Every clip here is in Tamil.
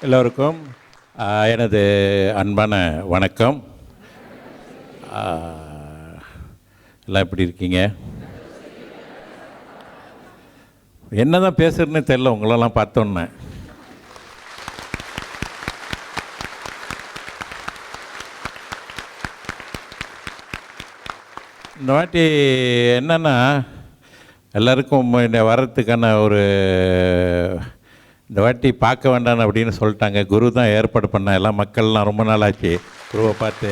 எல்லோருக்கும் எனது அன்பான வணக்கம். எல்லாம் எப்படி இருக்கீங்க? என்ன தான் பேசுகிறதுன்னு தெரில உங்களெல்லாம் பார்த்தோன்னே. இந்த வாட்டி என்னென்னா எல்லாருக்கும் இந்த வர்றதுக்கான ஒரு இந்த வாட்டி பார்க்க வேண்டாம் அப்படின்னு சொல்லிட்டாங்க. குரு தான் ஏற்பாடு பண்ண. எல்லாம் மக்கள்லாம் ரொம்ப நாள் ஆச்சு குருவை பார்த்து.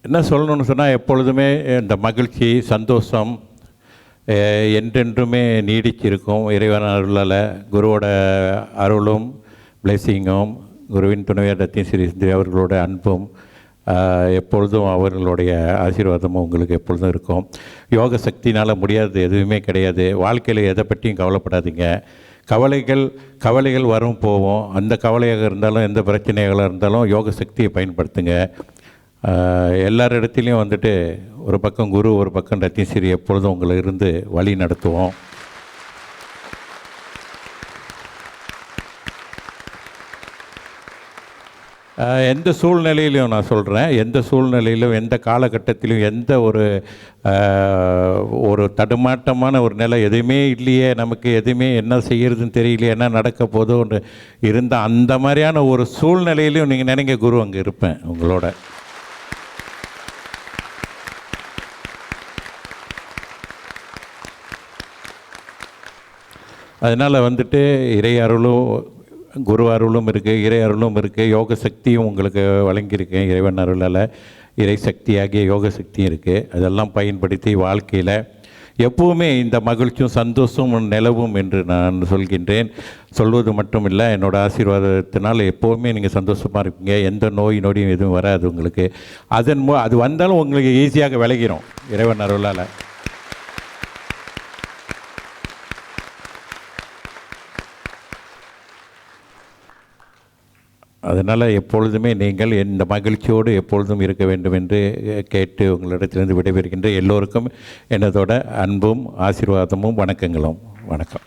என்ன சொல்லணும்னு சொன்னால், எப்பொழுதுமே இந்த மகிழ்ச்சி சந்தோஷம் என்றென்றுமே நீடிச்சிருக்கும். இறைவன் அருளால், குருவோட அருளும் பிளெஸிங்கும், குருவின் துணைவியார் ரத்தினஸ்ரீ அவர்களோட அன்பும், எப்பொழுதும் அவர்களுடைய ஆசீர்வாதமும் உங்களுக்கு எப்பொழுதும் இருக்கும். யோக சக்தினால் முடியாது எதுவுமே கிடையாது. வாழ்க்கையில் எதை பற்றியும் கவலைப்படாதீங்க. கவலைகள் வரும் போவோம். அந்த கவலையாக இருந்தாலும் எந்த பிரச்சனைகளாக இருந்தாலும் யோக சக்தியை பயன்படுத்துங்க. எல்லார் இடத்துலையும் வந்துட்டு ஒரு பக்கம் குரு, ஒரு பக்கம் ரத்தினஸ்ரீ எப்பொழுதும் உங்களை இருந்து வழி நடத்துவோம். எந்த சூழ்நிலையிலையும் நான் சொல்கிறேன், எந்த சூழ்நிலையிலும் எந்த காலகட்டத்திலும் எந்த ஒரு தடுமாட்டமான ஒரு நிலை எதுவுமே இல்லையே, நமக்கு எதுவுமே என்ன செய்கிறதுன்னு தெரியலையே, என்ன நடக்க போதோன்னு இருந்த அந்த மாதிரியான ஒரு சூழ்நிலையிலையும் நீங்கள் நினைங்க குரு அங்கே இருப்பேன் உங்களோட. அதனால் வந்துட்டு இறை அருளும் குரு அருளும் இருக்குது, இறை அருளும் இருக்குது, யோக சக்தியும் உங்களுக்கு வழங்கியிருக்கேன். இறைவன் அருளால் இறை சக்தியாகிய யோக சக்தியும் இருக்குது. அதெல்லாம் பயன்படுத்தி வாழ்க்கையில் எப்போவுமே இந்த மகிழ்ச்சியும் சந்தோஷமும் நிலவும் என்று நான் சொல்கின்றேன். சொல்வது மட்டும் இல்லை, என்னோடய ஆசீர்வாதத்தினால் எப்போவுமே நீங்கள் சந்தோஷமாக இருப்பீங்க. எந்த நோய் நொடியும் எதுவும் வராது உங்களுக்கு. அது வந்தாலும் உங்களுக்கு ஈஸியாக விளைகிறோம் இறைவன் அருளால். அதனால் எப்பொழுதுமே நீங்கள் இந்த மகிழ்ச்சியோடு எப்பொழுதும் இருக்க வேண்டும் என்று கேட்டு உங்களிடத்திலிருந்து விடைபெறுகின்ற எல்லோருக்கும் எனதோட அன்பும் ஆசீர்வாதமும் வணக்கங்களும். வணக்கம்.